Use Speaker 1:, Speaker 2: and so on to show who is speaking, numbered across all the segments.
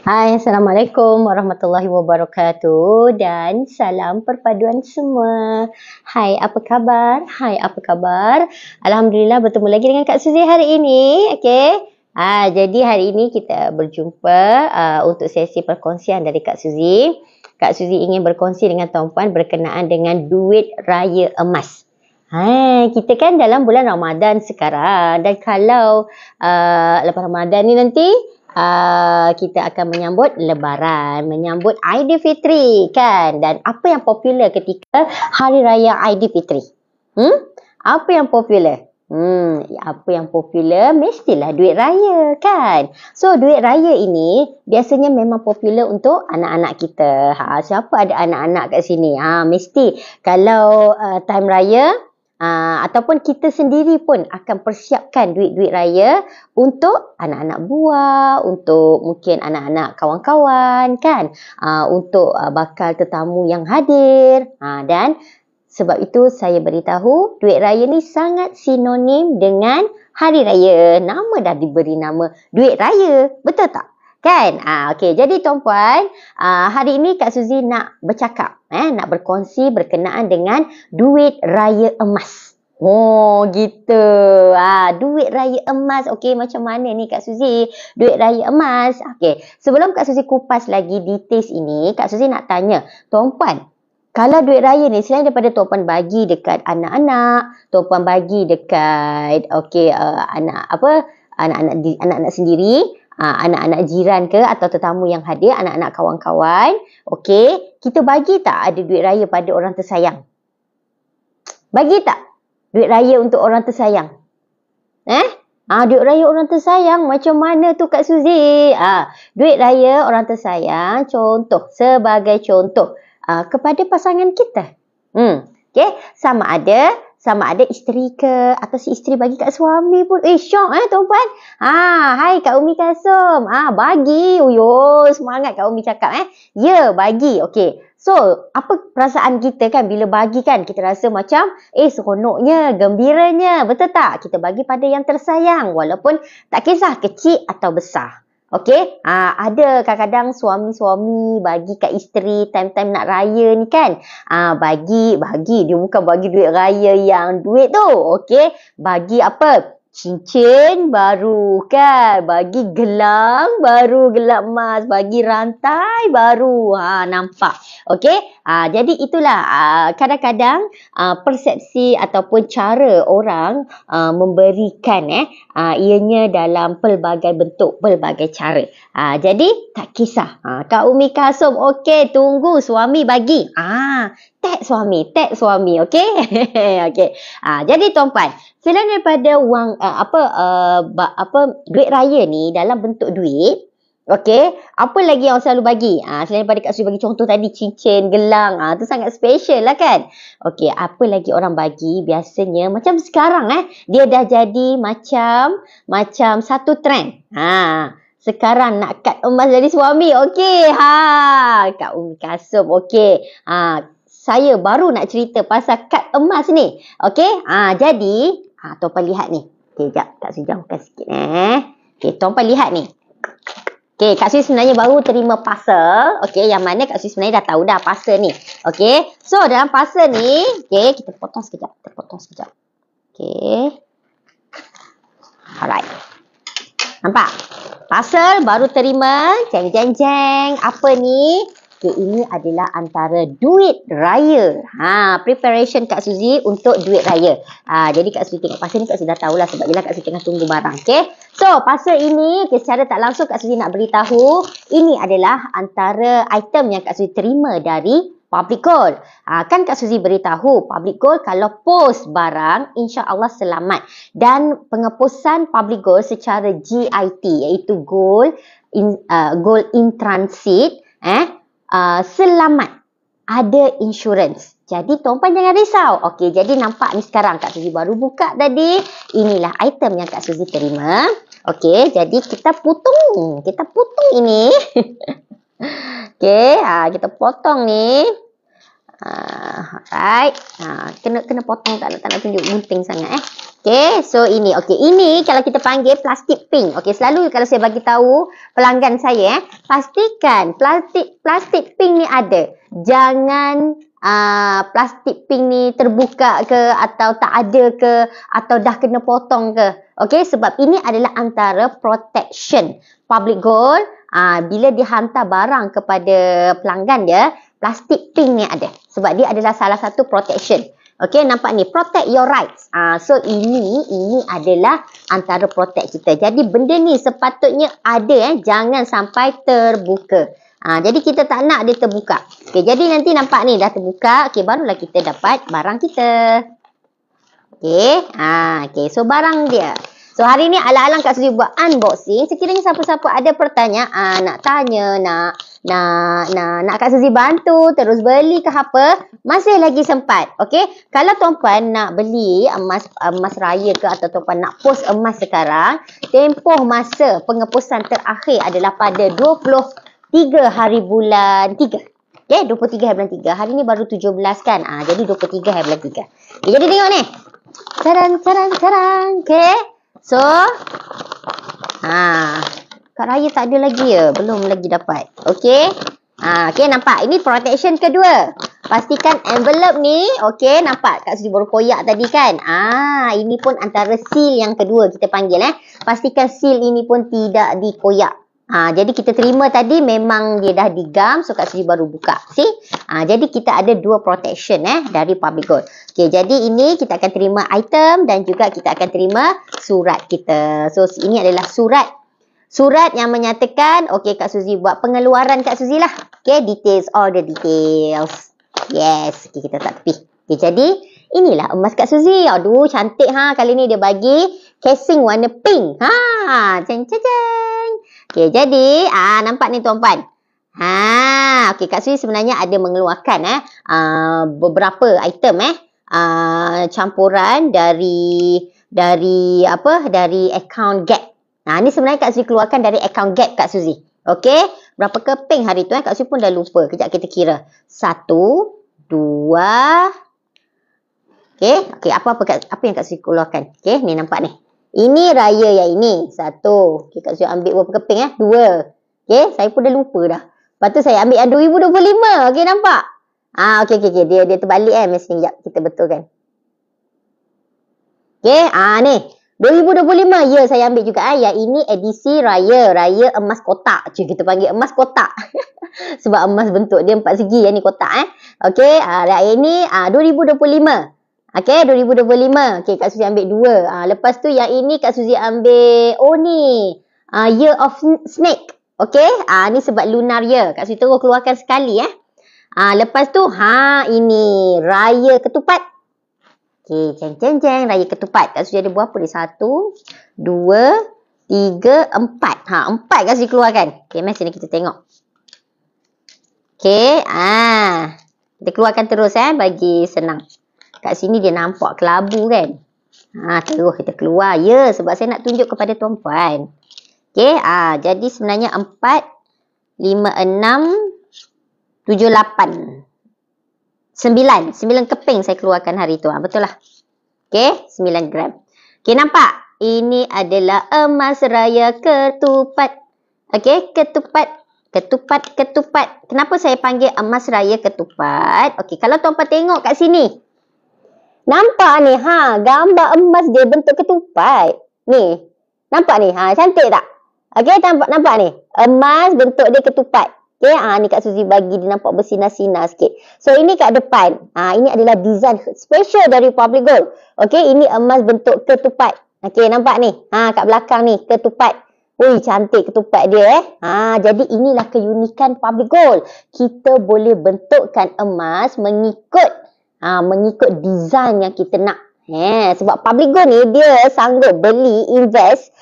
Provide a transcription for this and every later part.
Speaker 1: Hai, Assalamualaikum warahmatullahi wabarakatuh dan salam perpaduan semua. Hai, apa khabar? Hai, apa khabar? Alhamdulillah bertemu lagi dengan Kak Suzy hari ini. Okey. Jadi hari ini kita berjumpa untuk sesi perkongsian dari Kak Suzy. Kak Suzy ingin berkongsi dengan tuan-puan berkenaan dengan duit raya emas. Kita kan dalam bulan Ramadan sekarang dan kalau lepas Ramadan ni nanti kita akan menyambut Lebaran, menyambut Aidilfitri kan. Dan apa yang popular ketika Hari Raya Aidilfitri? Apa yang popular? Apa yang popular mestilah duit raya kan. So duit raya ini biasanya memang popular untuk anak-anak kita. Siapa ada anak-anak kat sini? Mesti kalau time raya ataupun kita sendiri pun akan persiapkan duit-duit raya untuk anak-anak buah, untuk mungkin anak-anak kawan-kawan kan, untuk bakal tetamu yang hadir. Dan sebab itu saya beritahu duit raya ni sangat sinonim dengan hari raya. Nama dah diberi nama duit raya, betul tak? Kan? Okey, jadi tuan-puan, hari ini Kak Suzy nak bercakap, nak berkongsi berkenaan dengan duit raya emas. Oh, gitu. Duit raya emas. Okey, macam mana ni Kak Suzy? Duit raya emas. Okey, sebelum Kak Suzy kupas lagi details ini, Kak Suzy nak tanya, tuan-puan, kalau duit raya ni selain daripada tuan-puan bagi dekat anak-anak, tuan-puan bagi dekat anak-anak sendiri, anak-anak jiran ke atau tetamu yang hadir, anak-anak kawan-kawan, okey, kita bagi tak ada duit raya pada orang tersayang? Bagi tak duit raya untuk orang tersayang? Duit raya orang tersayang macam mana tu Kak Suzy? Duit raya orang tersayang, sebagai contoh kepada pasangan kita. Okey, sama ada isteri ke atau si isteri bagi kat suami pun. Syok tuan-puan. Hai Kak Umi Kasum. Bagi. Semangat Kak Umi cakap Ya, bagi. Okey. So, apa perasaan kita kan bila bagi kan? Kita rasa macam seronoknya, gembiranya. Betul tak? Kita bagi pada yang tersayang walaupun tak kisah kecil atau besar. Okey, ada kadang-kadang suami-suami bagi kat isteri time-time nak raya ni kan. Bagi. Dia bukan bagi duit raya yang duit tu. Okey, bagi apa? Cincin baru kan. Bagi gelang baru, gelang emas. Bagi rantai baru. Nampak. Okey, jadi itulah kadang-kadang persepsi ataupun cara orang memberikan ianya dalam pelbagai bentuk, pelbagai cara. Jadi tak kisah. Kak Umi Kasum, okey, tunggu suami bagi. Tag suami, okey? Okey. Jadi tuan-puan, selain daripada wang duit raya ni dalam bentuk duit, okey, apa lagi yang selalu bagi? Selain daripada Kak Suzy bagi contoh tadi cincin, gelang, tu sangat special lah kan. Okey, apa lagi orang bagi? Biasanya macam sekarang dia dah jadi macam satu trend. Sekarang nak kad emas jadi suami. Okey, Kak Umi Kasum, okey. Saya baru nak cerita pasal kad emas ni. Okey, jadi tuan-puan lihat ni. Okey, sekejap. Kak Suzy jauhkan sikit Okey, tuan-puan lihat ni. Okey, Kak Suzy sebenarnya baru terima parcel. Okey, yang mana Kak Suzy sebenarnya dah tahu dah parcel ni. Okey, so dalam parcel ni, okey, kita potong sekejap. Okey. Alright. Nampak? Parcel baru terima. Jeng. Apa ni? Okay, ini adalah antara duit raya. Preparation Kak Suzy untuk duit raya. Jadi Kak Suzy tengok parcel ni, Kak Suzy dah tahulah sebab jelah Kak Suzy tengah tunggu barang. Okay. So, parcel ini secara tak langsung Kak Suzy nak beritahu, ini adalah antara item yang Kak Suzy terima dari Public Gold. Kan Kak Suzy beritahu, Public Gold kalau post barang, insya-Allah selamat. Dan pengepusan Public Gold secara GIT, iaitu Gold in Transit, selamat. Ada insurans. Jadi tuan-puan jangan risau. Okey, jadi nampak ni sekarang Kak Suzy baru buka tadi. Inilah item yang Kak Suzy terima. Okey, jadi kita potong ini. Okey, kita potong ni. Alright. Kena potong, tak nak tunjuk gunting sangat Okay, so ini. Okay, ini kalau kita panggil plastik pink. Okay, selalu kalau saya bagi tahu pelanggan saya pastikan plastik pink ni ada. Jangan plastik pink ni terbuka ke atau tak ada ke atau dah kena potong ke. Okay, sebab ini adalah antara protection. Public gold, bila dia hantar barang kepada pelanggan dia, plastik pink ni ada. Sebab dia adalah salah satu protection. Okay, nampak ni, protect your rights. So ini adalah antara protect kita. Jadi benda ni sepatutnya ada, jangan sampai terbuka. Jadi kita tak nak dia terbuka. Okay, jadi nanti nampak ni dah terbuka. Okay, barulah kita dapat barang kita. Okay, okay, so barang dia. So hari ni alang-alang Kak Suzy buat unboxing. Sekiranya siapa-siapa ada pertanyaan, nak tanya, nak Kak Suzy bantu terus beli ke apa, masih lagi sempat. Okey, kalau tuan-puan nak beli emas raya ke atau tuan-puan nak post emas sekarang, tempoh masa pengeposan terakhir adalah pada 23 hari bulan 3. Okey, 23 hari bulan 3. Hari ni baru 17 kan. Jadi 23 hari bulan 3. Okay, jadi tengok ni. Carang. Okey. So, Kak Raya tak ada lagi ya? Belum lagi dapat. Okey. Okey, nampak? Ini protection kedua. Pastikan envelope ni, okey, nampak? Kak Suzy baru koyak tadi kan? Ini pun antara seal yang kedua kita panggil Pastikan seal ini pun tidak dikoyak. Jadi kita terima tadi memang dia dah digam. So Kak Suzy baru buka. See? Jadi kita ada dua protection dari Public Gold. Okay, jadi ini kita akan terima item dan juga kita akan terima surat kita. So ini adalah surat yang menyatakan, okay, Kak Suzy buat pengeluaran Kak Suzy lah. Okay, details, all the details. Yes, okay, kita tak tepi. Okay, jadi inilah emas Kak Suzy. Aduh, cantik kali ni dia bagi casing warna pink. Ceng. Okay, jadi nampak ni tuan-puan. Okay, Kak Suzy sebenarnya ada mengeluarkan beberapa item campuran dari account Gap. Ni sebenarnya Kak Suzy keluarkan dari account Gap Kak Suzy. Okey, berapa keping hari tu Kak Suzy pun dah lupa. Kejap kita kira. 1 2. Okey, apa yang Kak Suzy keluarkan? Okey, ni nampak ni. Ini raya yang ini. 1. Okey, Kak Suzy ambil berapa keping 2. Okey, saya pun dah lupa dah. Lepas tu saya ambil yang 2025. Okey, nampak? Okey. Dia terbalik mesin. Sekejap, kita betulkan. Okey, ni. 2025. Ya, saya ambil juga. Yang ini edisi raya. Raya emas kotak. Kita panggil emas kotak. Sebab emas bentuk dia 4 segi. Yang ni kotak. Okey, raya ini 2025. Okey, 2025. Okey, Kak Suzy ambil 2. Lepas tu yang ini Kak Suzy ambil, ni. Year of Snake. Okey, ni sebab lunar year. Kak Suzy terus keluarkan sekali. Lepas tu, ini Raya Ketupat. Okey, ceng. Raya Ketupat. Kak Suzy ada buat apa ni? 1, 2, 3, 4. 4 Kak Suzy keluarkan. Okey, mari sini kita tengok. Okey, kita keluarkan terus bagi senang. Kat sini dia nampak kelabu kan. Terus kita keluar. Ya, sebab saya nak tunjuk kepada tuan-puan. Okey, jadi sebenarnya 4, 5, 6, 7, 8. 9 keping saya keluarkan hari tu. Betul lah. Okey, 9 gram. Okey, nampak? Ini adalah emas raya ketupat. Okey, ketupat. Kenapa saya panggil emas raya ketupat? Okey, kalau tuan-puan tengok kat sini. Nampak ni, gambar emas dia bentuk ketupat. Ni. Nampak ni, cantik tak? Okey, nampak ni. Emas bentuk dia ketupat. Okey, ni Kak Suzy bagi dia nampak bersinar-sinar sikit. So, ini kat depan. Ini adalah design special dari Public Gold. Okey, ini emas bentuk ketupat. Okey, nampak ni. Kat belakang ni, ketupat. Ui, cantik ketupat dia Jadi inilah keunikan Public Gold. Kita boleh bentukkan emas mengikut design yang kita nak. Sebab Public Gold ni dia sanggup invest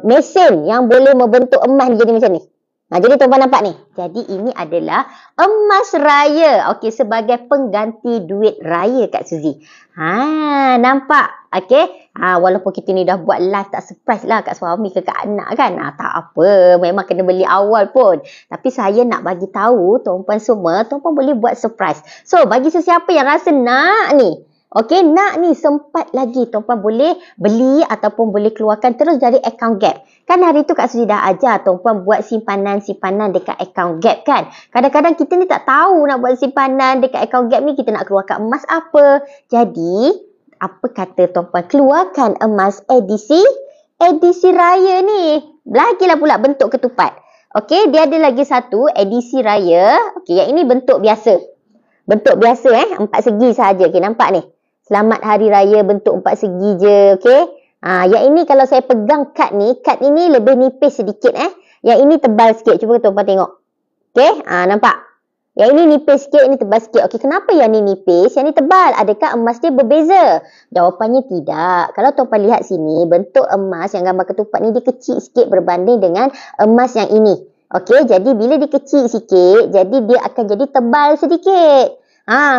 Speaker 1: mesin yang boleh membentuk emas jadi macam ni. Jadi tuan-tuan nampak ni. Jadi ini adalah emas raya. Okey, sebagai pengganti duit raya Kak Suzy. Nampak? Okey. Walaupun kita ni dah buat live tak surprise lah kat suami ke kat anak kan. Tak apa. Memang kena beli awal pun. Tapi saya nak bagi tahu tuan-tuan semua, tuan-tuan boleh buat surprise. So, bagi sesiapa yang rasa nak ni, okey, nak ni sempat lagi tuan-tuan boleh beli ataupun boleh keluarkan terus dari account Gap. Kan hari tu Kak Suzy dah ajar tuan-tuan buat simpanan-simpanan dekat account Gap kan. Kadang-kadang kita ni tak tahu nak buat simpanan dekat account Gap ni, kita nak keluarkan emas apa. Jadi, apa kata tuan-tuan keluarkan emas edisi raya ni. Lagilah pula bentuk ketupat. Okey, dia ada lagi satu edisi raya. Okey, yang ini bentuk biasa. Bentuk biasa 4 segi sahaja. Okey, nampak ni. Selamat Hari Raya bentuk 4 segi je, okey. Yang ini kalau saya pegang kad ini lebih nipis sedikit Yang ini tebal sikit. Cuba tuan-tuan tengok. Okey, nampak? Yang ini nipis sikit, ini tebal sikit. Okey, kenapa yang ini nipis, yang ini tebal? Adakah emas dia berbeza? Jawapannya tidak. Kalau tuan-tuan lihat sini, bentuk emas yang gambar ketupat ni dia kecil sikit berbanding dengan emas yang ini. Okey, jadi bila dia kecil sikit, jadi dia akan jadi tebal sedikit.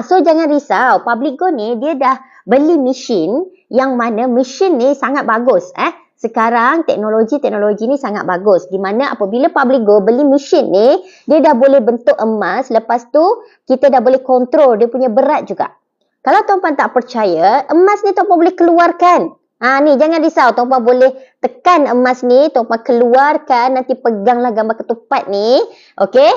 Speaker 1: So jangan risau. Public Gold ni dia dah beli mesin yang mana mesin ni sangat bagus. Sekarang teknologi ni sangat bagus. Di mana apabila Public Gold beli mesin ni, dia dah boleh bentuk emas. Lepas tu kita dah boleh kontrol dia punya berat juga. Kalau tuan-tuan tak percaya, emas ni tuan-tuan boleh keluarkan. Ni jangan risau, tuan-tuan boleh tekan emas ni, tuan-tuan keluarkan, nanti peganglah gambar ketupat ni. Okey?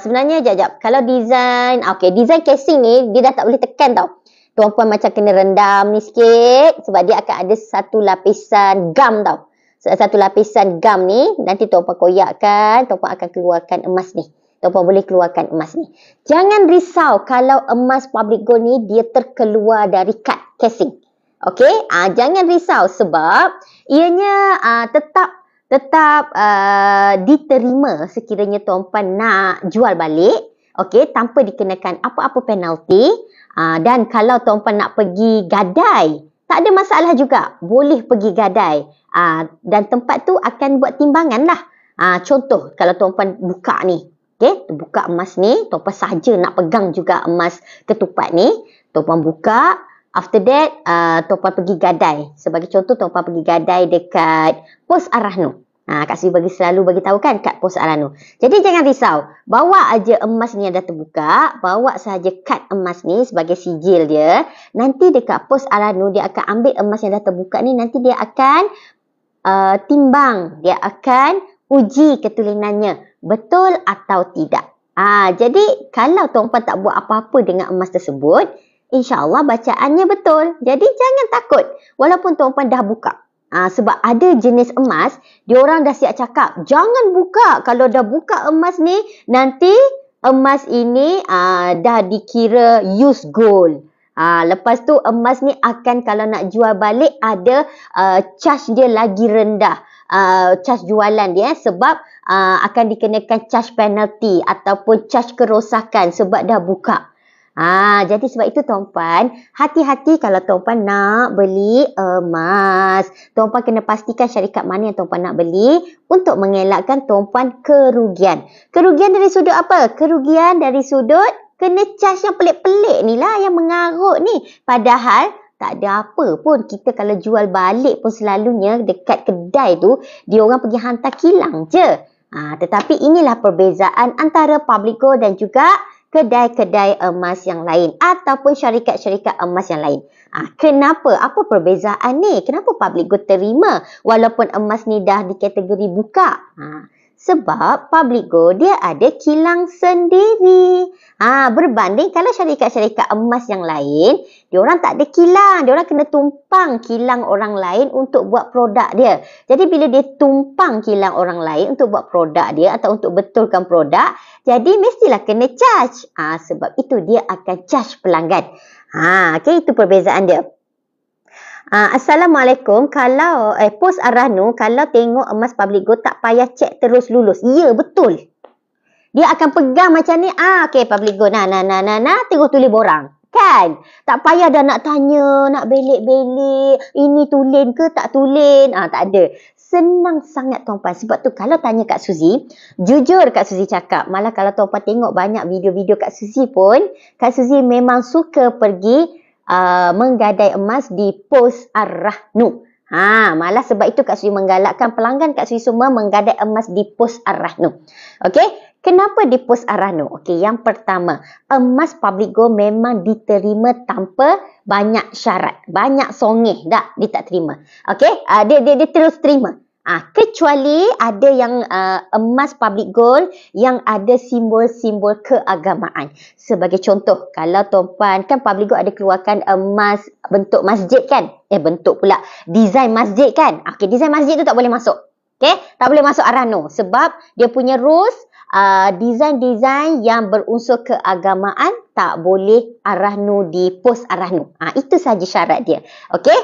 Speaker 1: Sebenarnya jap. Kalau design, design casing ni dia dah tak boleh tekan tau. Tuan-tuan macam kena rendam ni sikit sebab dia akan ada satu lapisan gam tau. Satu lapisan gam ni nanti tuan-tuan koyakkan, tuan-tuan akan keluarkan emas ni. Tuan-tuan boleh keluarkan emas ni. Jangan risau kalau emas Public Gold ni dia terkeluar dari kad casing. Okey, jangan risau sebab ianya tetap diterima sekiranya tuan-tuan nak jual balik, okey, tanpa dikenakan apa-apa penalti. Dan kalau tuan-tuan nak pergi gadai, tak ada masalah juga, boleh pergi gadai. Dan tempat tu akan buat timbangan lah. Contoh, kalau tuan-tuan buka ni, okey, buka emas ni, tuan-tuan saja nak pegang juga emas ketupat ni, tuan-tuan buka. After that, tuan-tuan pergi gadai. Sebagai contoh, tuan-tuan pergi gadai dekat Pos Arahno. Kak Suzy selalu bagi tahu kan kat Pos Arahno. Jadi jangan risau. Bawa aja emas ni yang dah terbuka. Bawa sahaja kad emas ni sebagai sijil dia. Nanti dekat Pos Arahno, dia akan ambil emas yang dah terbuka ni. Nanti dia akan timbang. Dia akan uji ketulinannya. Betul atau tidak. Jadi kalau tuan-tuan tak buat apa-apa dengan emas tersebut, InsyaAllah bacaannya betul. Jadi jangan takut. Walaupun tuan-tuan dah buka. Sebab ada jenis emas, diorang dah siap cakap, jangan buka. Kalau dah buka emas ni, nanti emas ini dah dikira used gold. Lepas tu emas ni akan kalau nak jual balik ada charge dia lagi rendah. Charge jualan dia sebab akan dikenakan charge penalty ataupun charge kerosakan sebab dah buka. Jadi sebab itu tuan-tuan, hati-hati kalau tuan-tuan nak beli emas. Tuan-tuan kena pastikan syarikat mana yang tuan-tuan nak beli untuk mengelakkan tuan-tuan kerugian. Kerugian dari sudut apa? Kerugian dari sudut kena charge yang pelik-pelik ni lah yang mengarut ni. Padahal tak ada apa pun. Kita kalau jual balik pun selalunya dekat kedai tu, dia orang pergi hantar kilang je. Tetapi inilah perbezaan antara Public Gold dan juga kedai-kedai emas yang lain ataupun syarikat-syarikat emas yang lain. Kenapa? Apa perbezaan ni? Kenapa Public Gold terima walaupun emas ni dah di kategori buka? Sebab Public Gold dia ada kilang sendiri. Berbanding kalau syarikat-syarikat emas yang lain, diorang tak ada kilang. Diorang kena tumpang kilang orang lain untuk buat produk dia. Jadi bila dia tumpang kilang orang lain untuk buat produk dia atau untuk betulkan produk, jadi mestilah kena charge. Sebab itu dia akan charge pelanggan. Okay, itu perbezaan dia. Assalamualaikum. Kalau Pos Arahno, kalau tengok emas Public Gold tak payah cek terus lulus. Ya, betul. Dia akan pegang macam ni. Okay, Public Gold. Tengok tulis borang. Kan? Tak payah dah nak tanya, nak belik-belik. Ini tulen ke tak tulen? Tak ada. senang sangat tuan-puan. Sebab tu kalau tanya Kak Suzy, jujur Kak Suzy cakap, malah kalau tuan-puan tengok banyak video-video Kak Suzy pun, Kak Suzy memang suka pergi menggadai emas di Pos Ar-Rahnu. Malah sebab itu Kak Suzy menggalakkan pelanggan Kak Suzy semua menggadai emas di Pos Ar-Rahnu. Okey, kenapa di Pos Ar-Rahnu? Okey, yang pertama, emas public gold memang diterima tanpa banyak syarat. Banyak songeh dah dia tak terima. Okey, dia terus terima. Kecuali ada yang emas public gold yang ada simbol-simbol keagamaan. Sebagai contoh, kalau tuan-puan kan public gold ada keluarkan emas bentuk masjid kan? Bentuk pula. Desain masjid kan? Okey, desain masjid tu tak boleh masuk. Okey, tak boleh masuk Ar-Rahnu sebab dia punya rules, desain-desain yang berunsur keagamaan tak boleh Ar-Rahnu di Pos Ar-Rahnu. Itu saja syarat dia. Okey?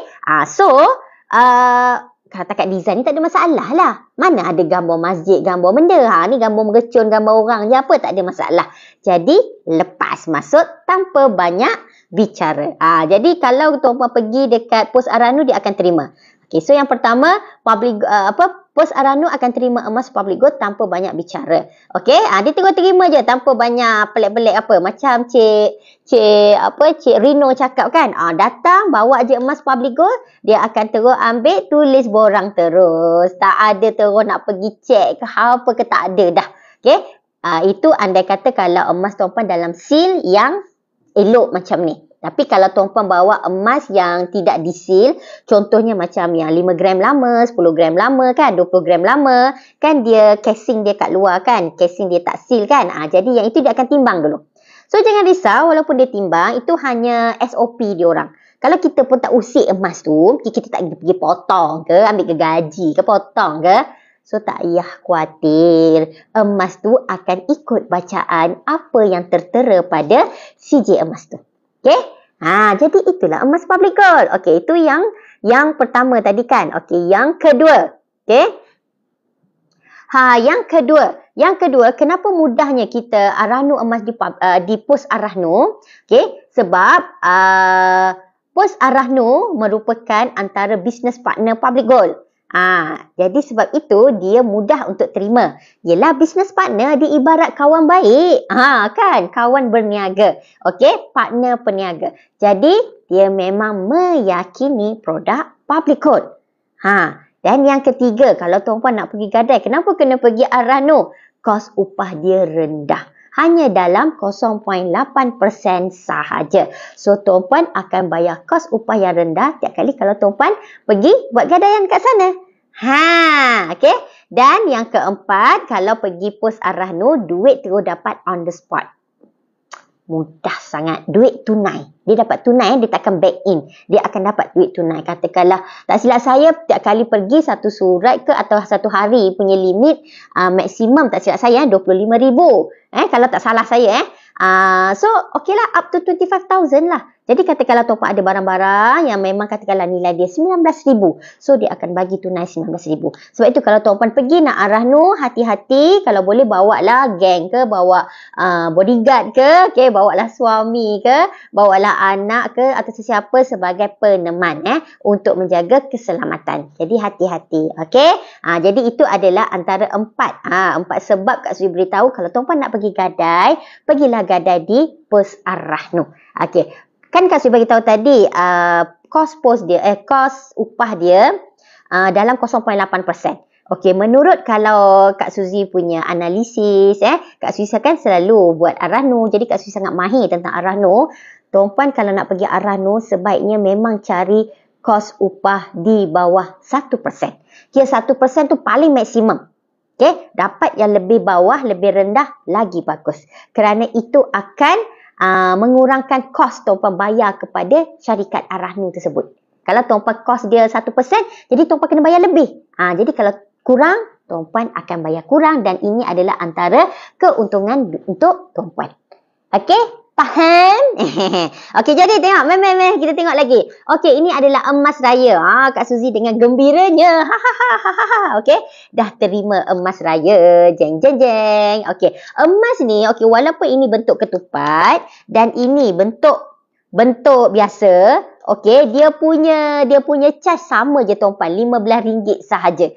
Speaker 1: Katakan desain ni tak ada masalah lah. Mana ada gambar masjid, gambar benda. Ni gambar mercun, gambar orang je apa, tak ada masalah. Jadi, lepas masuk tanpa banyak bicara. Jadi, kalau tuan-puan pergi dekat Pos Ar-Rahnu, dia akan terima. Okay, so yang pertama, Pos Ar-Rahnu akan terima emas public gold tanpa banyak bicara. Okey, dia terima je tanpa banyak pelik-pelik apa. Macam Cik Rino cakap kan, datang bawa je emas public gold, dia akan terus ambil, tulis borang terus. Tak ada terus nak pergi cek ke apa ke, tak ada dah. Okey, itu andai kata kalau emas tuan-puan dalam seal yang elok macam ni. Tapi kalau tuan-puan bawa emas yang tidak disil, contohnya macam yang 5 gram lama, 10 gram lama kan, 20 gram lama, kan dia casing dia kat luar kan, casing dia tak seal kan. Jadi yang itu dia akan timbang dulu. So jangan risau, walaupun dia timbang, itu hanya SOP dia orang. Kalau kita pun tak usik emas tu, kita tak pergi potong ke, ambil ke gaji ke, potong ke, so tak payah khawatir. Emas tu akan ikut bacaan apa yang tertera pada CJ emas tu. Okey? Jadi itulah emas public gold. Okey, itu yang pertama tadi kan. Okey, yang kedua. Okey? Yang kedua, kenapa mudahnya kita Ar-Rahnu emas di Pos Ar-Rahnu? Okey, sebab Pos Ar-Rahnu merupakan antara business partner public gold. Jadi sebab itu dia mudah untuk terima. Yelah, business partner dia ibarat kawan baik. Kan? Kawan berniaga. Okey, partner peniaga. Jadi dia memang meyakini produk public gold. Dan yang ketiga, kalau tuan-puan nak pergi gadai, kenapa kena pergi Ar-Rahnu? Kos upah dia rendah. Hanya dalam 0.8% sahaja. So, tuan-puan akan bayar kos upah yang rendah tiap kali kalau tuan-puan pergi buat gadaian kat sana. Okey. Dan yang keempat, kalau pergi Pos Ar-Rahnu, duit terus dapat on the spot. Mudah sangat. Duit tunai. Dia dapat tunai, dia takkan back in. Dia akan dapat duit tunai. Katakanlah, tak silap saya, tiap kali pergi satu surat ke atau satu hari punya limit, maksimum tak silap saya, 25,000. Kalau tak salah saya. So, okeylah, up to 25,000 lah. Jadi katakanlah tuan-puan ada barang-barang yang memang katakanlah nilai dia 19,000. So, dia akan bagi tunai 19,000. Sebab itu kalau tuan-puan pergi nak Ar-Rahnu, hati-hati. Kalau boleh bawa lah geng ke, bawa bodyguard ke, okay, bawa lah suami ke, bawa lah anak ke atau sesiapa sebagai peneman untuk menjaga keselamatan. Jadi hati-hati. Okey? Jadi itu adalah antara empat sebab Kak Suzy beritahu kalau tuan-puan nak pergi gadai, pergilah gadai di Pos Ar-Rahnu. Okey. Kan Kak Suzy beritahu tadi kos upah dia dalam 0.8%. Okey, menurut kalau Kak Suzy punya analisis, Kak Suzy kan selalu buat Ar-Rahnu. Jadi Kak Suzy sangat mahir tentang Ar-Rahnu. Tuan-puan kalau nak pergi Ar-Rahnu, sebaiknya memang cari kos upah di bawah 1%. Kira 1% tu paling maksimum. Okey, dapat yang lebih bawah, lebih rendah, lagi bagus. Kerana itu akan mengurangkan kos tuan-puan bayar kepada syarikat Ar-Rahnu tersebut. Kalau tuan-puan kos dia 1%, jadi tuan-puan kena bayar lebih. Jadi kalau kurang, tuan-puan akan bayar kurang dan ini adalah antara keuntungan untuk tuan-puan. Okey? Faham? Okey, jadi tengok. Meh, kita tengok lagi. Okey, ini adalah emas raya. Kak Suzy dengan gembiranya. Okey, dah terima emas raya. Jeng. Okey, emas ni, okey, walaupun ini bentuk ketupat dan ini bentuk biasa. Okey, dia punya charge sama je tuan-puan, RM15 sahaja.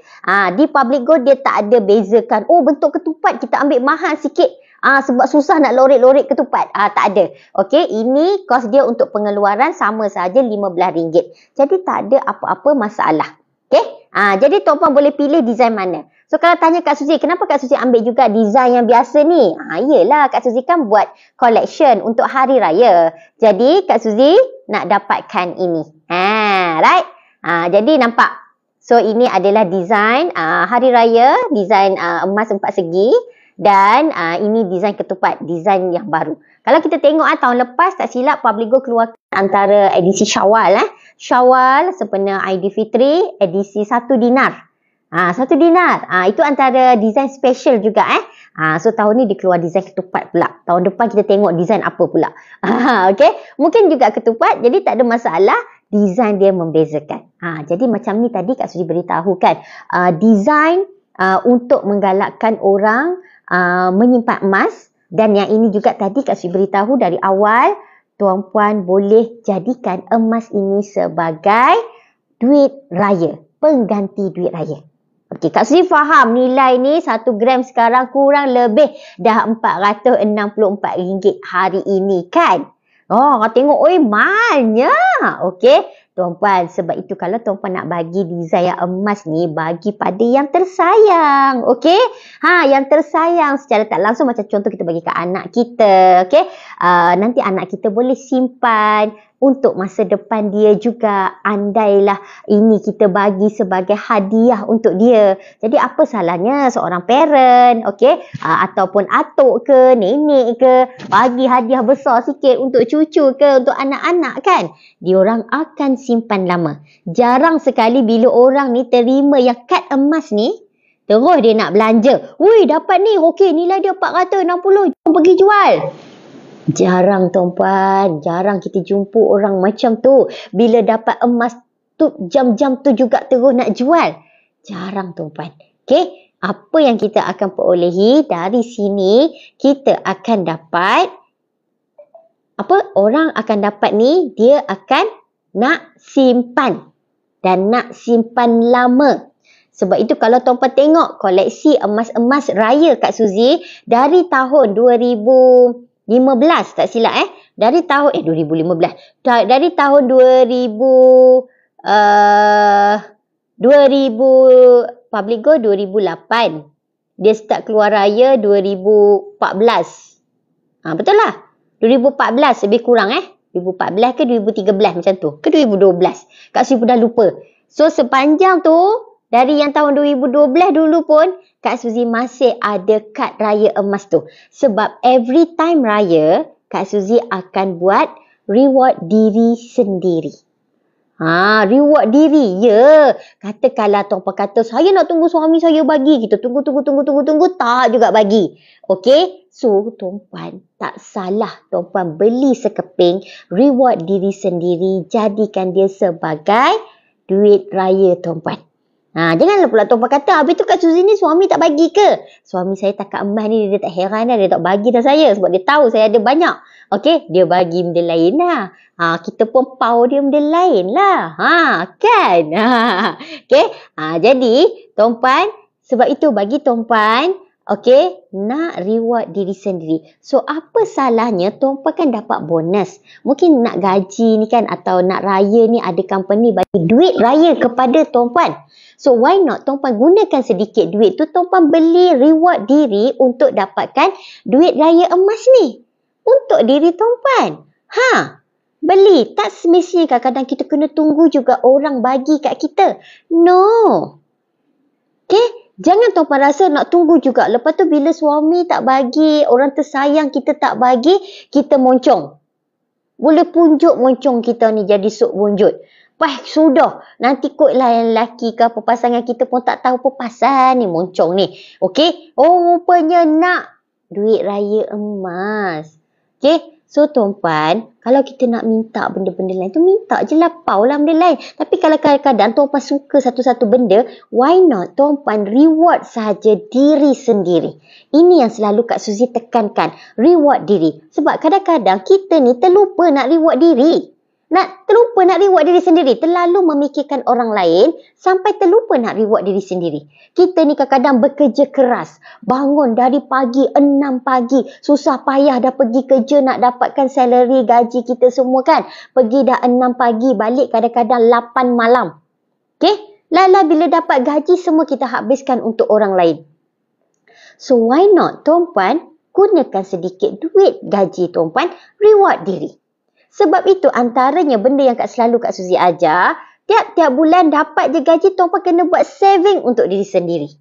Speaker 1: Di Public Go dia tak ada bezakan. Oh, bentuk ketupat kita ambil mahal sikit. Sebab susah nak lorek-lorek ketupat. Tak ada. Okey, ini kos dia untuk pengeluaran sama sahaja RM15. Jadi tak ada apa-apa masalah. Okey? Jadi tuan-puan boleh pilih design mana. So kalau tanya Kak Suzy, kenapa Kak Suzy ambil juga design yang biasa ni? Yelah, Kak Suzy kan buat collection untuk hari raya. Jadi Kak Suzy nak dapatkan ini. Right? Jadi nampak. So ini adalah design hari raya, design emas 4 segi. Dan ini design ketupat, design yang baru. Kalau kita tengok tahun lepas tak silap Public Go keluarkan antara edisi Syawal. Syawal sempena Aidilfitri, edisi 1 dinar. 1 dinar. Itu antara design special juga. So tahun ni dia keluar design ketupat pula. Tahun depan kita tengok design apa pula. Okay. Mungkin juga ketupat. Jadi tak ada masalah. Design dia membezakan. Jadi macam ni tadi Kak Suzy beritahu kan. Design untuk menggalakkan orang menyimpan emas. Dan yang ini juga tadi Kak Suzy beritahu dari awal. Tuan-puan boleh jadikan emas ini sebagai duit raya. Pengganti duit raya. Okey, Kak Suzy faham nilai ni 1 gram sekarang kurang lebih dah RM464 hari ini kan? Tengok, mahalnya. Okey, tuan-puan, sebab itu kalau tuan-puan nak bagi design yang emas ni, bagi pada yang tersayang. Okey? Yang tersayang secara tak langsung macam contoh kita bagi ke anak kita. Okey? Nanti anak kita boleh simpan untuk masa depan dia juga. Andailah ini kita bagi sebagai hadiah untuk dia. Jadi apa salahnya seorang parent, okey, ataupun atuk ke, nenek ke, bagi hadiah besar sikit untuk cucu ke, untuk anak-anak kan. Diorang akan simpan lama. Jarang sekali bila orang ni terima yang kad emas ni, terus dia nak belanja. Wui, dapat ni, okey, nilai dia 460, jom pergi jual. Jarang tuan-puan, jarang kita jumpa orang macam tu. Bila dapat emas tu, jam-jam tu juga terus nak jual. Jarang tuan-puan. Okey, apa yang kita akan perolehi dari sini, kita akan dapat, orang akan dapat ni, dia akan nak simpan. Dan nak simpan lama. Sebab itu kalau tuan-puan tengok koleksi emas-emas raya Kak Suzy, dari tahun 2015 tak silap dari tahun 2015 dari tahun 2000 Public Go 2008 dia start keluar raya 2014. Betul lah 2014 lebih kurang 2014 ke 2013 macam tu ke 2012 Kak Suzy pun dah lupa. So sepanjang tu dari yang tahun 2012 dulu pun, Kak Suzy masih ada kad raya emas tu. Sebab every time raya, Kak Suzy akan buat reward diri sendiri. Reward diri. Ya. Katakanlah tuan-puan kata, saya nak tunggu suami saya bagi. Kita tunggu. Tak juga bagi. Okey? So, tuan-puan, tak salah tuan-puan beli sekeping reward diri sendiri. Jadikan dia sebagai duit raya tuan-puan. Janganlah pula tuan-puan kata, habis tu Kak Suzy ni suami tak bagi ke? Suami saya takat emas ni, dia tak heran dah, dia tak bagi dah saya. Sebab dia tahu saya ada banyak. Okey, dia bagi benda lain lah. Kita pun pau dia benda lain lah. Kan? Okey, jadi tuan-puan, sebab itu bagi tuan-puan, okey, nak reward diri sendiri. So, apa salahnya tuan-puan kan dapat bonus. Mungkin nak gaji ni kan, atau nak raya ni ada company bagi duit raya kepada tuan-puan. So, why not tuan-puan gunakan sedikit duit tu, tuan-puan beli reward diri untuk dapatkan duit raya emas ni. Untuk diri tuan-puan. Beli. Tak semestinya kadang-kadang kita kena tunggu juga orang bagi kat kita. No. Okay? Jangan tuan-puan rasa nak tunggu juga. Lepas tu bila suami tak bagi, orang tersayang kita tak bagi, kita moncong. Boleh punjuk moncong kita ni jadi sok bonjut. Sudah. Nanti kotlah yang lelaki ke apa pasangan kita pun tak tahu apa pasal ni moncong ni. Okey? Rupanya nak duit raya emas. Okey? So tuan-puan, kalau kita nak minta benda-benda lain tu, minta je lah pau lah benda lain. Tapi kalau kadang-kadang tuan-puan suka satu-satu benda, why not tuan-puan reward sahaja diri sendiri. Ini yang selalu Kak Suzy tekankan. Reward diri. Sebab kadang-kadang kita ni terlupa nak reward diri. Terlupa nak reward diri sendiri. Terlalu memikirkan orang lain sampai terlupa nak reward diri sendiri. Kita ni kadang-kadang bekerja keras. Bangun dari pagi, 6 pagi. Susah payah dah pergi kerja nak dapatkan salary, gaji kita semua kan. Pergi dah 6 pagi, balik kadang-kadang 8 malam. Okay? Lala bila dapat gaji semua kita habiskan untuk orang lain. So why not tuan-puan gunakan sedikit duit gaji tuan-puan reward diri. Sebab itu antaranya benda yang selalu Kak Suzy ajar, tiap-tiap bulan dapat je gaji tuan-puan kena buat saving untuk diri sendiri.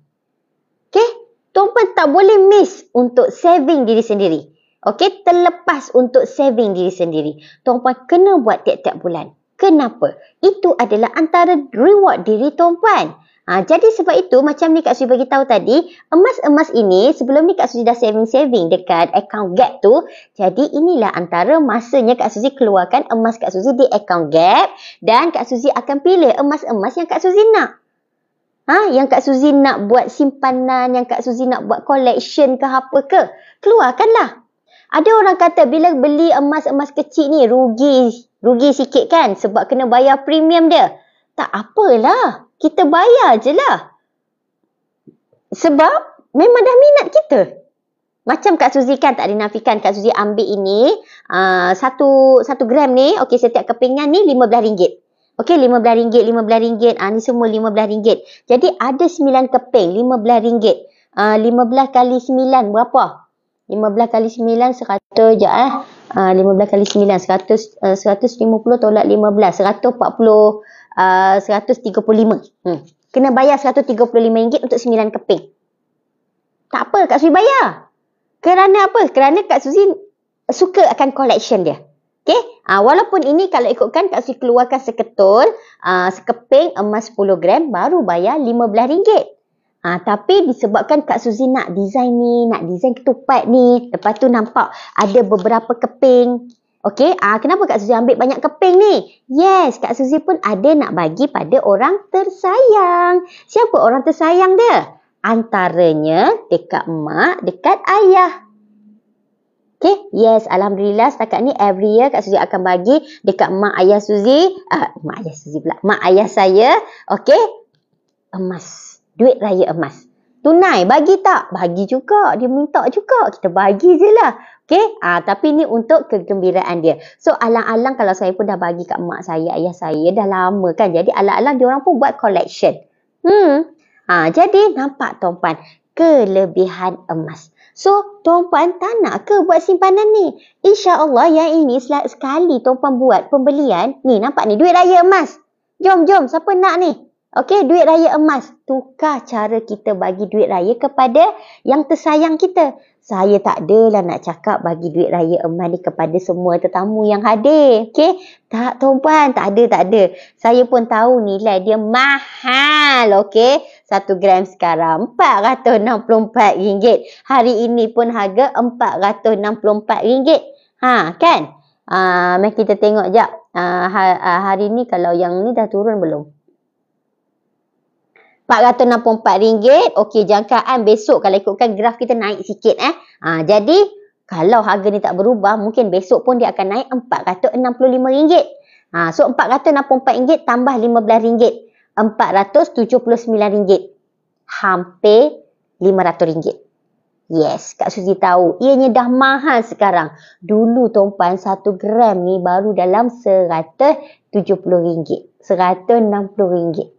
Speaker 1: Okay? Tuan-puan tak boleh miss untuk saving diri sendiri. Okay? Terlepas untuk saving diri sendiri. Tuan-puan kena buat tiap-tiap bulan. Kenapa? Itu adalah antara reward diri tuan-puan. Jadi sebab itu macam ni Kak Suzy bagi tahu tadi, emas-emas ini sebelum ni Kak Suzy dah saving dekat account Gap tu. Jadi inilah antara masanya Kak Suzy keluarkan emas Kak Suzy di account Gap dan Kak Suzy akan pilih emas-emas yang Kak Suzy nak. Yang Kak Suzy nak buat simpanan, yang Kak Suzy nak buat collection ke apa ke, keluarkanlah. Ada orang kata bila beli emas-emas kecil ni rugi sikit kan sebab kena bayar premium dia. Tak apalah. Kita bayar je lah. Sebab memang dah minat kita. Macam Kak Suzy kan tak dinafikan. Kak Suzy ambil ini. Satu gram ni. Okey, setiap kepingan ni RM15. Okey, RM15. Ni semua RM15. Jadi ada 9 keping. RM15. 15 kali 9 berapa? 15 kali 9 100 je 15 kali 9 150 tolak 15 140 135. Kena bayar RM135 untuk 9 keping. Tak apa Kak Suzy bayar. Kerana apa? Kerana Kak Suzy suka akan collection dia. Okay? Walaupun ini kalau ikutkan Kak Suzy keluarkan seketul, sekeping emas 10 gram baru bayar RM15. Tapi disebabkan Kak Suzy nak design ni, nak design ketupat ni, lepas tu nampak ada beberapa keping. Okey, kenapa Kak Suzy ambil banyak keping ni? Yes, Kak Suzy pun ada nak bagi pada orang tersayang. Siapa orang tersayang dia? Antaranya dekat mak, dekat ayah. Okey, yes, alhamdulillah setakat ni every year Kak Suzy akan bagi dekat mak ayah Suzy, mak ayah saya, okey, emas. Duit raya emas. Tunai, bagi tak? Bagi juga. Dia minta juga. Kita bagi je lah. Okay? Tapi ni untuk kegembiraan dia. So, alang-alang kalau saya pun dah bagi kat mak saya, ayah saya, dah lama kan. Jadi, alang-alang diorang pun buat collection. Jadi, nampak tuan-puan, kelebihan emas. So, tuan-puan tak nak ke buat simpanan ni? InsyaAllah yang ini sekali tuan-puan buat pembelian. Ni, nampak ni, duit raya emas. Jom, siapa nak ni? Okey, duit raya emas. Tukar cara kita bagi duit raya kepada yang tersayang kita. Saya tak adalah nak cakap bagi duit raya emas ni kepada semua tetamu yang hadir. Okey? Tak, tuan-puan. Tak ada. Saya pun tahu nilai dia mahal. Okey? 1 gram sekarang RM464. Hari ini pun harga RM464. Kan? Mari kita tengok jap. Hari ni kalau yang ni dah turun belum? RM464. Okey, jangkaan besok kalau ikutkan graf kita naik sikit. Jadi, kalau harga ni tak berubah, mungkin besok pun dia akan naik RM465. So, RM464 tambah RM15. RM479. Hampir RM500. Yes, Kak Suzy tahu. Ianya dah mahal sekarang. Dulu tuan-puan 1 gram ni baru dalam RM170. RM160.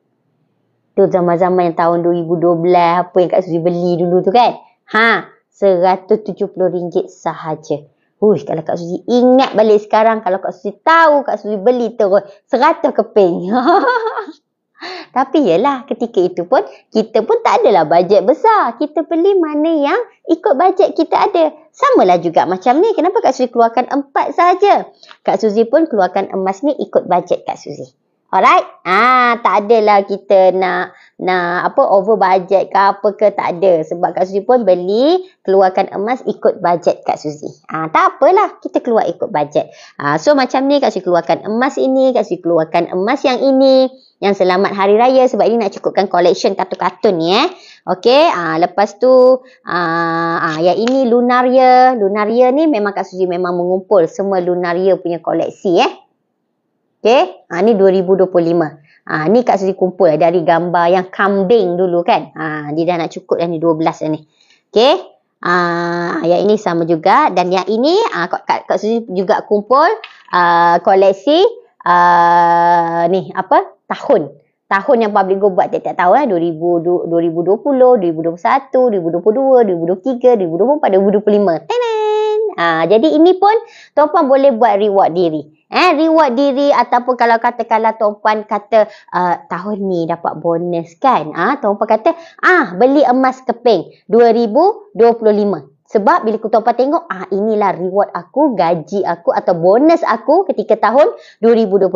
Speaker 1: Tu zaman-zaman yang tahun 2012 apa yang Kak Suzy beli dulu tu kan. RM170 sahaja. Kalau Kak Suzy ingat balik sekarang, kalau Kak Suzy tahu Kak Suzy beli terus 100 keping. Tapi yelah ketika itu pun kita pun tak adalah bajet besar. Kita beli mana yang ikut bajet kita ada. Samalah juga macam ni. Kenapa Kak Suzy keluarkan 4 sahaja? Kak Suzy pun keluarkan emas ni ikut bajet Kak Suzy. Alright? Tak adalah kita nak over budget ke apa ke, tak ada. Sebab Kak Suzy pun beli, keluarkan emas ikut bajet Kak Suzy. Tak apalah, kita keluar ikut bajet. So macam ni Kak Suzy keluarkan emas ini, Kak Suzy keluarkan emas yang ini, yang selamat hari raya sebab ini nak cukupkan collection kartun-kartun ni Okey, lepas tu yang ini Lunaria. Lunaria ni memang Kak Suzy memang mengumpul semua Lunaria punya koleksi Okey, ni 2025. Ni Kak Suzy kumpul dari gambar yang kambing dulu kan. Dia dah nak cukup dah ni 12 dah ni. Okey. Yang ini sama juga, dan yang ini Kak Suzy juga kumpul koleksi ni apa? Tahun yang Public Go buat tiap-tiap tahun 2020, 2021, 2022, 2023, 2024, 2025. Tenan. Jadi ini pun tuan-puan boleh buat reward diri. Reward diri, ataupun kalau katakanlah tuan-puan kata tahun ni dapat bonus kan. Tuan-puan kata beli emas keping 2025. Sebab bila tuan-puan tengok inilah reward aku, gaji aku atau bonus aku ketika tahun 2025.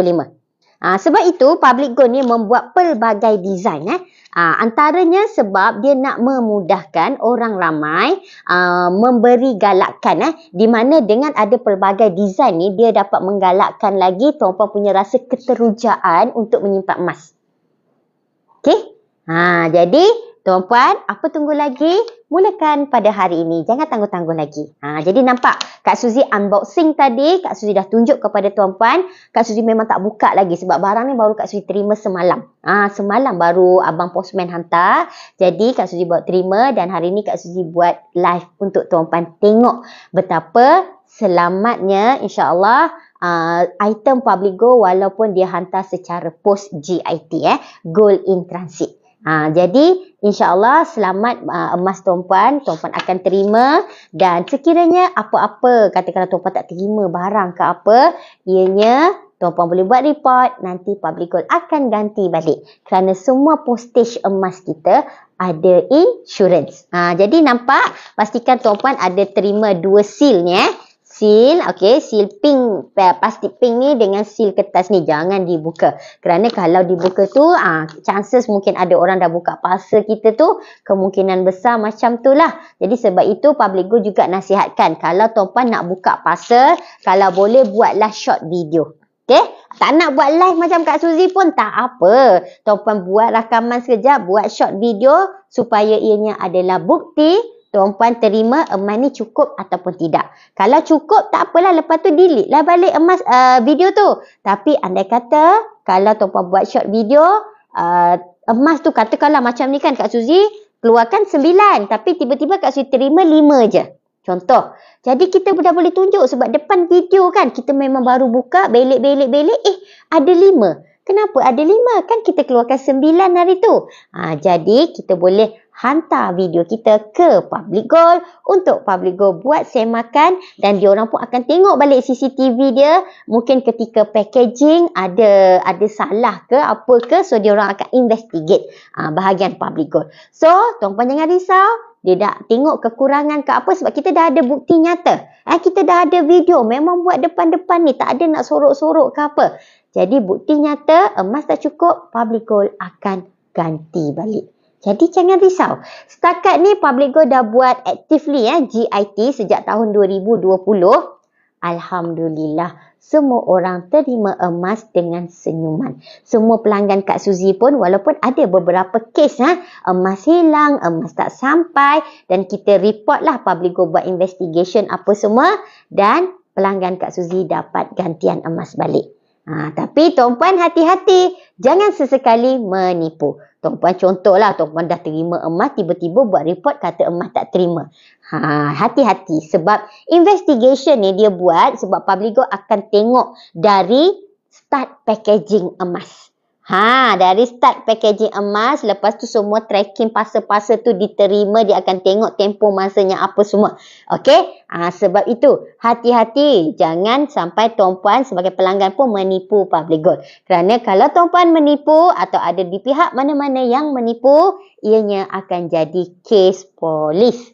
Speaker 1: Sebab itu Public Go ni membuat pelbagai design. Antaranya sebab dia nak memudahkan orang ramai memberi galakan. Di mana dengan ada pelbagai design ni, dia dapat menggalakkan lagi tuan-puan punya rasa keterujaan untuk menyimpan emas. Okey? Jadi tuan-puan, apa tunggu lagi? Mulakan pada hari ini. Jangan tangguh-tangguh lagi. Jadi nampak Kak Suzy unboxing tadi. Kak Suzy dah tunjuk kepada tuan-puan. Kak Suzy memang tak buka lagi sebab barang ni baru Kak Suzy terima semalam. Semalam baru abang postman hantar. Jadi Kak Suzy buat terima, dan hari ni Kak Suzy buat live untuk tuan-puan tengok betapa selamatnya insya-Allah item Public Go walaupun dia hantar secara post GIT, Gold in Transit. Jadi insya-Allah selamat emas tuan-puan akan terima, dan sekiranya apa-apa katakanlah tuan-puan tak terima barang ke apa, ianya tuan-puan boleh buat report, nanti Public Go akan ganti balik kerana semua postage emas kita ada insurance. Jadi nampak, pastikan tuan-puan ada terima 2 seal ni seal, okey, seal pink, plastik pink ni dengan seal kertas ni jangan dibuka. Kerana kalau dibuka tu, chances mungkin ada orang dah buka parcel kita tu, kemungkinan besar macam tu lah. Jadi sebab itu Public Go juga nasihatkan, kalau tuan-puan nak buka parcel, kalau boleh buatlah short video. Okey, tak nak buat live macam Kak Suzy pun tak apa. Tuan-puan buat rakaman sekejap, buat short video supaya ianya adalah bukti tuan-puan terima emas ni cukup ataupun tidak. Kalau cukup, tak apalah. Lepas tu delete lah balik emas video tu. Tapi andai kata, kalau tuan-puan buat short video, emas tu katakanlah macam ni kan Kak Suzy keluarkan 9. Tapi tiba-tiba Kak Suzy terima 5 je. Contoh. Jadi kita dah boleh tunjuk sebab depan video kan. Kita memang baru buka, belik. Ada 5. Kenapa ada 5? Kan kita keluarkan 9 hari tu. Jadi kita boleh hantar video kita ke Public Go untuk Public Go buat semakan, dan diorang pun akan tengok balik CCTV dia. Mungkin ketika packaging ada salah ke apa ke, so diorang akan investigate bahagian Public Go. So tuan-puan jangan risau, dia dah tengok kekurangan ke apa sebab kita dah ada bukti nyata. Kita dah ada video, memang buat depan-depan ni, tak ada nak sorok-sorok ke apa. Jadi bukti nyata, emas tak cukup, Public Go akan ganti balik. Jadi jangan risau. Setakat ni Public Go dah buat actively GIT sejak tahun 2020. Alhamdulillah, semua orang terima emas dengan senyuman. Semua pelanggan Kak Suzy pun, walaupun ada beberapa kes emas hilang, emas tak sampai, dan kita report lah, Public Go buat investigation apa semua, dan pelanggan Kak Suzy dapat gantian emas balik. Tapi tuan-puan hati-hati, jangan sesekali menipu. Tuan-puan contohlah, tuan-puan dah terima emas, tiba-tiba buat report kata emas tak terima. Hati-hati sebab investigation ni dia buat sebab Public Go akan tengok dari start packaging emas. Dari start packaging emas, lepas tu semua tracking parcel-parcel tu diterima, dia akan tengok tempoh masanya apa semua. Okey? Sebab itu, hati-hati. Jangan sampai tuan-puan sebagai pelanggan pun menipu Public Go. Kerana kalau tuan-puan menipu atau ada di pihak mana-mana yang menipu, ianya akan jadi kes polis.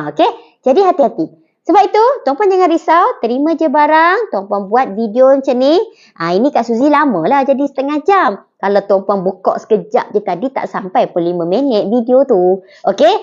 Speaker 1: Okey? Jadi hati-hati. Sebab itu, tuan-puan jangan risau, terima je barang, tuan-puan buat video macam ni. Ini Kak Suzy lama lah jadi setengah jam. Kalau tuan-puan buka sekejap je tadi, tak sampai pun 5 minit video tu. Okey?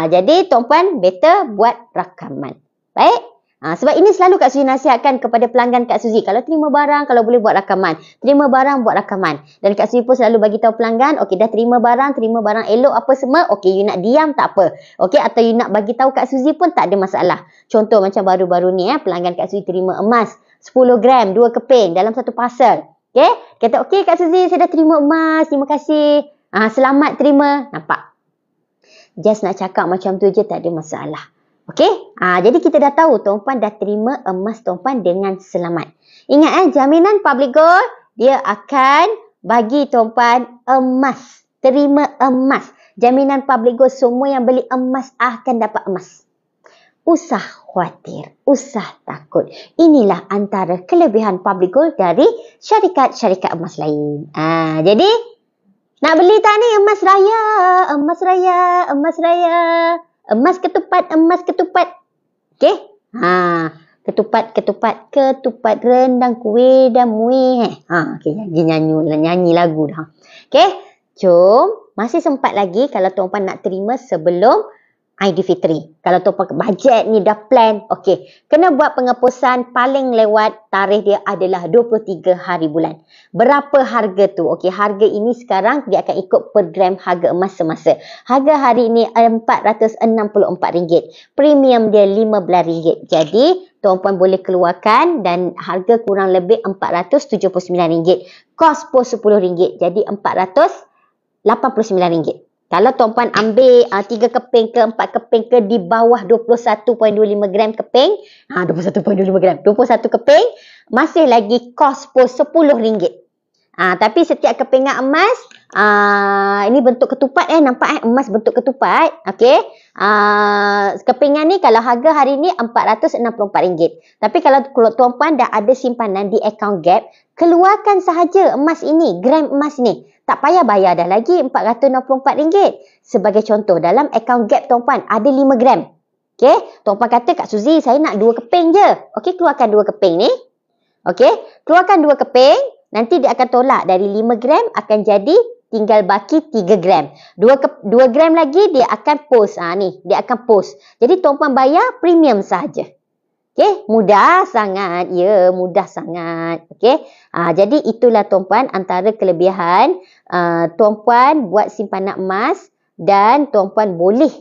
Speaker 1: Jadi tuan-puan better buat rakaman. Baik? Sebab ini selalu Kak Suzy nasihatkan kepada pelanggan Kak Suzy. Kalau terima barang, kalau boleh buat rakaman. Terima barang, buat rakaman. Dan Kak Suzy pun selalu bagi tahu pelanggan, okey dah terima barang elok apa semua, okey you nak diam tak apa. Okey, atau you nak bagi tahu Kak Suzy pun tak ada masalah. Contoh macam baru-baru ni pelanggan Kak Suzy terima emas 10 gram, 2 keping dalam satu parcel. Okey, kata okey Kak Suzy, saya dah terima emas. Terima kasih. Selamat terima. Nampak? Just nak cakap macam tu je, tak ada masalah. Okey? Jadi kita dah tahu Tuan Puan dah terima emas Tuan Puan dengan selamat. Ingat jaminan public gold, dia akan bagi Tuan Puan emas. Terima emas. Jaminan public gold, semua yang beli emas akan dapat emas. Usah khawatir, usah takut. Inilah antara kelebihan public gold dari syarikat-syarikat emas lain. Jadi, nak beli tak ni emas raya, emas raya, emas raya. Emas ketupat, emas ketupat. Okey? Ketupat rendang, kuih dan muih. Okey, nyanyi lagu dah. Okey? Jom, masih sempat lagi kalau Tuan Puan nak terima sebelum Aidilfitri. Kalau Tuan Puan bajet ni dah plan, okey. Kena buat pengepusan paling lewat tarikh dia adalah 23 hari bulan. Berapa harga tu? Okey, harga ini sekarang dia akan ikut per gram harga emas semasa. Harga hari ini RM464. Premium dia RM15. Jadi, Tuan Puan boleh keluarkan dan harga kurang lebih RM479. Kos pun RM10. Jadi, RM489. Kalau Tuan Puan ambil 3 keping ke 4 keping ke di bawah 21.25 gram keping, 21.25 gram, 21 keping, masih lagi kos pun RM10. Tapi setiap kepingan emas, ini bentuk ketupat nampak emas bentuk ketupat, okey. Kepingan ni kalau harga hari ni RM464. Tapi kalau Tuan Puan dah ada simpanan di account Gap, keluarkan sahaja emas ini, gram emas ni. Tak payah bayar dah lagi RM464. Sebagai contoh, dalam akaun Gap Tuan Puan ada 5 gram. Okey, Tuan Puan kata, Kak Suzy, saya nak 2 keping je. Okey, keluarkan 2 keping ni. Okey, keluarkan 2 keping. Nanti dia akan tolak dari 5 gram akan jadi tinggal baki 3 gram. 2 gram lagi dia akan post. Ni, dia akan post. Jadi Tuan Puan bayar premium sahaja. Okey, mudah sangat. Ya, mudah sangat. Okey. Jadi itulah Tuan Puan antara kelebihan Tuan Puan buat simpanan emas dan Tuan Puan boleh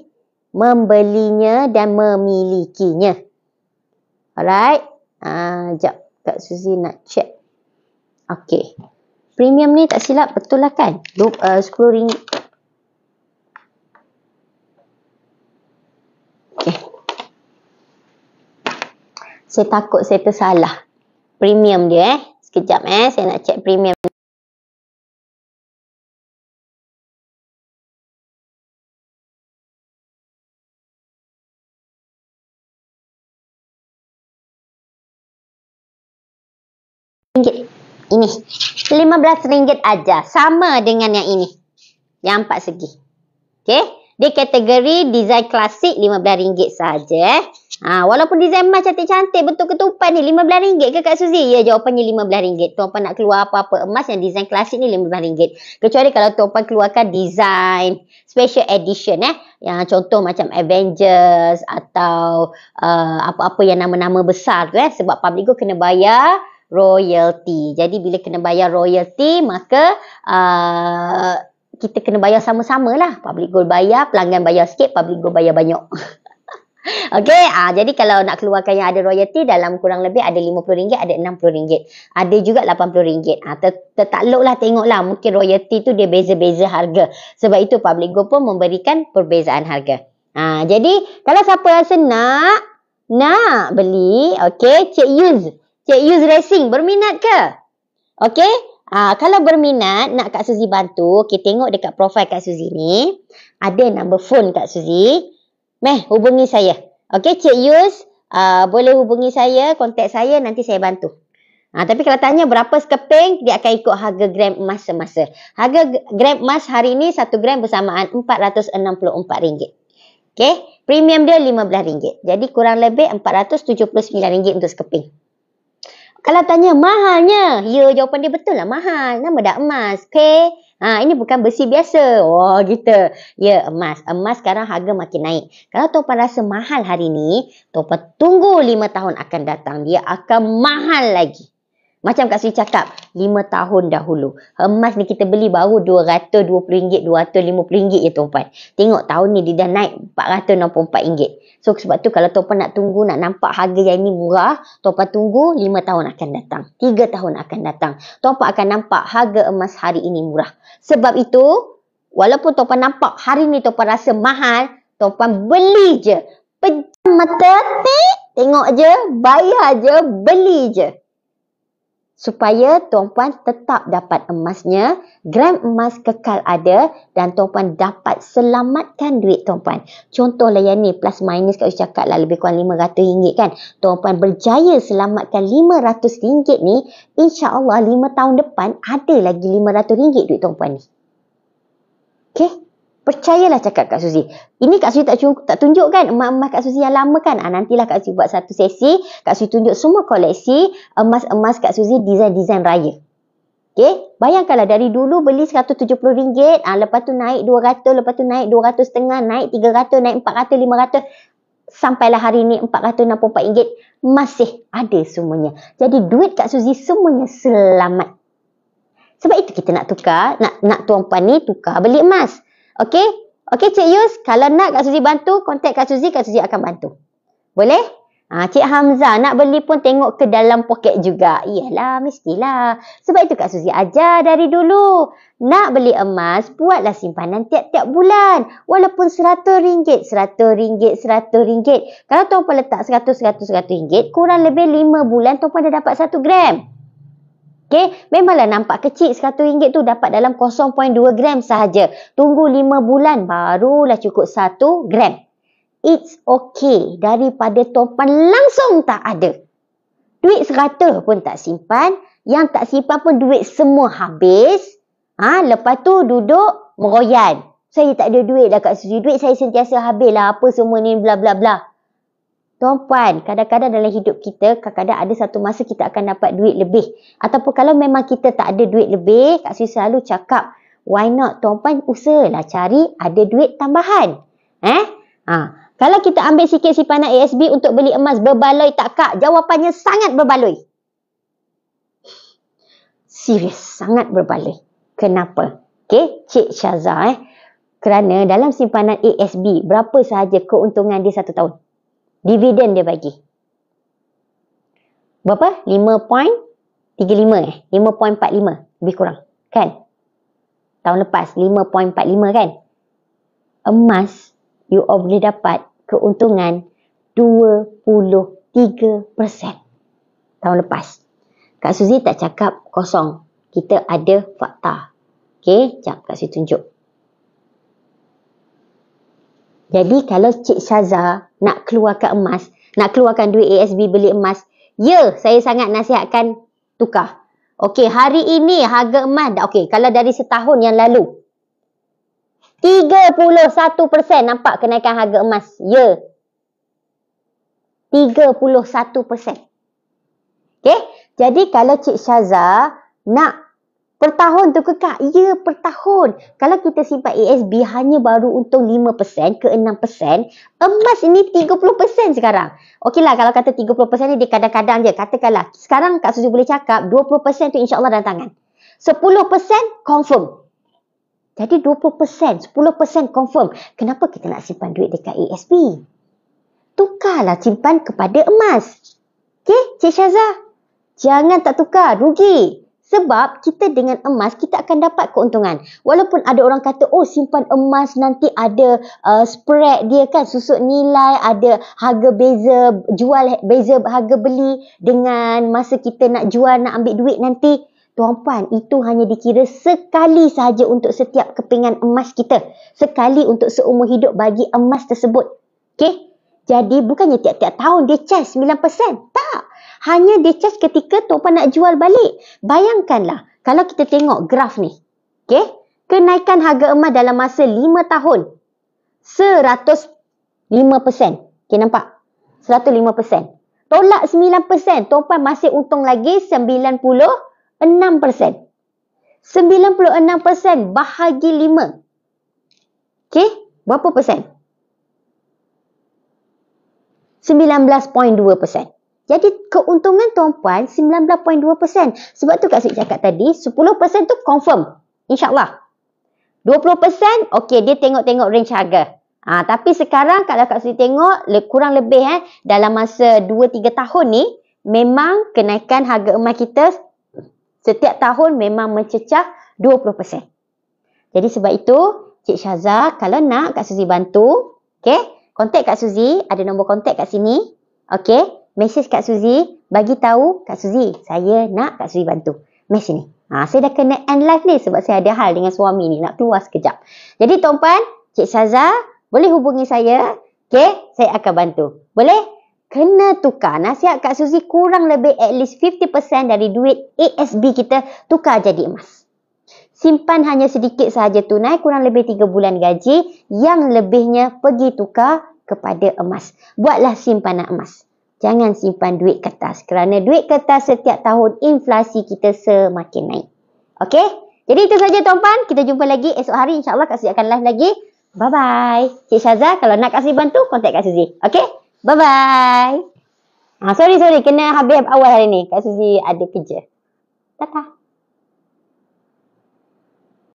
Speaker 1: membelinya dan memilikinya. Alright. Jap, Kak Suzy nak check. Okey. Premium ni tak silap betul lah kan? RM10. Okey. Saya takut saya tersalah. Premium dia Sekejap saya nak check premium. Ini RM15 aja. Sama dengan yang ini. Yang 4 segi. Okey. Dia kategori design klasik RM15 saja. Walaupun design emas cantik-cantik bentuk ketupat ni RM15 ke Kak Suzy? Ya, jawapannya RM15. Tuan Puan nak keluar apa-apa emas yang design klasik ni RM15. Kecuali kalau Tuan Puan keluarkan design special edition yang contoh macam Avengers atau apa-apa yang nama-nama besar tu sebab public gold kena bayar royalty. Jadi bila kena bayar royalty maka kita kena bayar sama-sama lah. Public gold bayar, pelanggan bayar sikit, public gold bayar banyak. Okey, jadi kalau nak keluarkan yang ada royalty dalam kurang lebih ada RM50, ada RM60. Ada juga RM80. Tertakluklah tengoklah, mungkin royalty tu dia beza-beza harga. Sebab itu public gold pun memberikan perbezaan harga. Jadi kalau siapa rasa nak beli, okey, Cik Yuz Racing berminat ke? Okey, kalau berminat nak Kak Suzy bantu, okey, tengok dekat profil Kak Suzy ni, ada number phone Kak Suzy. Hubungi saya. Okey, Cik Yus, boleh hubungi saya, kontak saya, nanti saya bantu. Tapi kalau tanya berapa sekeping, dia akan ikut harga gram emas semasa. Harga gram emas hari ini 1 gram bersamaan RM464. Okey, premium dia RM15. Jadi kurang lebih RM479 untuk sekeping. Kalau tanya mahalnya, ya jawapan dia betul lah mahal. Nama dah emas. Okey. Ini bukan besi biasa. Gitu. Ya, emas. Emas sekarang harga makin naik. Kalau Tuan Puan rasa mahal hari ni, Tuan Puan tunggu 5 tahun akan datang. Dia akan mahal lagi. Macam Kak Sri cakap, 5 tahun dahulu. Emas ni kita beli baru RM220, RM250 ya tuan-puan. Tengok tahun ni dia dah naik RM464. So sebab tu kalau tuan-puan nak tunggu, nak nampak harga yang ni murah, tuan-puan tunggu 5 tahun akan datang. 3 tahun akan datang. Tuan-puan akan nampak harga emas hari ini murah. Sebab itu, walaupun tuan-puan nampak hari ni tuan-puan rasa mahal, tuan-puan beli je. Pejam mata, tengok je, bayar je, beli je. Supaya tuan-puan tetap dapat emasnya, gram emas kekal ada dan tuan-puan dapat selamatkan duit tuan-puan. Contohlah yang ni, plus minus Kak Uci cakap lah lebih kurang RM500 kan. Tuan-puan berjaya selamatkan RM500 ni, insya-Allah 5 tahun depan ada lagi RM500 duit tuan-puan ni. Okey? Percayalah cakap Kak Suzy. Ini Kak Suzy tak tunjuk kan emas-emas Kak Suzy yang lama kan. Nantilah Kak Suzy buat satu sesi. Kak Suzy tunjuk semua koleksi emas-emas Kak Suzy design-design raya. Okay. Bayangkanlah dari dulu beli RM170. Lepas tu naik RM200. Lepas tu naik RM200.5. Naik RM300. Naik RM400, RM500. Sampailah hari ni RM464. Masih ada semuanya. Jadi duit Kak Suzy semuanya selamat. Sebab itu kita nak tukar. Nak tuan-puan ni tukar beli emas. Okey? Okey Cik Yus, kalau nak Kak Suzy bantu, kontak Kak Suzy akan bantu. Boleh? Cik Hamzah nak beli pun tengok ke dalam poket juga. Iyalah, mestilah. Sebab itu Kak Suzy ajar dari dulu. Nak beli emas, buatlah simpanan tiap-tiap bulan. Walaupun RM100, RM100. Kalau tuan-puan letak RM100, kurang lebih 5 bulan tuan-puan dah dapat 1 gram. Okay, memanglah nampak kecil RM100 tu dapat dalam 0.2 gram sahaja. Tunggu 5 bulan barulah cukup 1 gram. It's okay daripada tuan-puan langsung tak ada. Duit 100 pun tak simpan. Yang tak simpan pun duit semua habis. Lepas tu duduk meroyan. Saya tak ada duit dah Kak Suzy. Duit saya sentiasa habis lah. Apa semua ni bla bla bla. Tuan-puan, kadang-kadang dalam hidup kita, kadang-kadang ada satu masa kita akan dapat duit lebih. Ataupun kalau memang kita tak ada duit lebih, Kak Suzy selalu cakap, why not tuan-puan usahalah cari ada duit tambahan. Kalau kita ambil sikit simpanan ASB untuk beli emas, berbaloi tak Kak? Jawapannya sangat berbaloi. Serius, sangat berbaloi. Kenapa? Okay, Cik Syazah. Kerana dalam simpanan ASB, berapa sahaja keuntungan dia 1 tahun? Dividen dia bagi. Berapa? 5.35 5.45 lebih kurang. Kan? Tahun lepas 5.45 kan? Emas, you all boleh dapat keuntungan 23% tahun lepas. Kak Suzy tak cakap kosong. Kita ada fakta. Okay? Sekejap Kak Suzy tunjuk. Jadi kalau Cik Syazah nak keluarkan emas, nak keluarkan duit ASB beli emas, ya, saya sangat nasihatkan tukar. Okey, hari ini harga emas, okey, kalau dari setahun yang lalu, 31% nampak kenaikan harga emas. Ya. 31%. Okey, jadi kalau Cik Syazah nak per tahun tu ke Kak? Ya, per tahun. Kalau kita simpan ASB hanya baru untung 5% ke 6%, emas ini 30% sekarang. Okeylah, kalau kata 30% ni dia kadang-kadang je. Katakanlah, sekarang Kak Suzy boleh cakap 20% tu insyaAllah dalam tangan. 10% confirm. Jadi 20%, 10% confirm. Kenapa kita nak simpan duit dekat ASB? Tukarlah simpan kepada emas. Okey, Cik Syazah? Jangan tak tukar, rugi. Sebab kita dengan emas, kita akan dapat keuntungan. Walaupun ada orang kata, oh simpan emas nanti ada spread dia kan, susut nilai, ada harga beza, jual beza harga beli dengan masa kita nak jual, nak ambil duit nanti. Tuan-puan, itu hanya dikira sekali sahaja untuk setiap kepingan emas kita. Sekali untuk seumur hidup bagi emas tersebut. Okey? Jadi bukannya tiap-tiap tahun dia charge 9%. Tak. Hanya dia charge ketika tuan-puan nak jual balik. Bayangkanlah, kalau kita tengok graf ni. Okay? Kenaikan harga emas dalam masa 5 tahun. 105%. Okay, nampak? 105%. Tolak 9%. Tuan-puan masih untung lagi 96%. 96% bahagi 5. Okay? Berapa persen? 19.2%. Jadi keuntungan tuan-puan 19.2%. Sebab tu Kak Suzy cakap tadi, 10% tu confirm. InsyaAllah. 20% okey, dia tengok-tengok range harga. Tapi sekarang kalau Kak Suzy tengok, kurang lebih dalam masa 2-3 tahun ni, memang kenaikan harga emas kita setiap tahun memang mencecah 20%. Jadi sebab itu, Cik Syaza, kalau nak Kak Suzy bantu, okey, kontak Kak Suzy, ada nombor kontak kat sini. Okey, mesej Kak Suzy, bagi tahu Kak Suzy, saya nak Kak Suzy bantu. Mes sini. Saya dah kena end live ni sebab saya ada hal dengan suami ni, nak keluar sekejap. Jadi tuan-puan, Cik Syaza, boleh hubungi saya. Okey, saya akan bantu. Boleh? Kena tukar. Nasihat Kak Suzy kurang lebih at least 50% dari duit ASB kita tukar jadi emas. Simpan hanya sedikit sahaja tunai, kurang lebih 3 bulan gaji. Yang lebihnya pergi tukar kepada emas. Buatlah simpanan emas. Jangan simpan duit kertas. Kerana duit kertas setiap tahun inflasi kita semakin naik. Okey? Jadi itu saja tuan-puan. Kita jumpa lagi esok hari. InsyaAllah Kak Suzy akan live lagi. Bye-bye. Cik Syaza, kalau nak Kak Suzy bantu, kontak Kak Suzy. Okey? Bye-bye. Sorry. Kena habis awal hari ni. Kak Suzy ada kerja. Tata.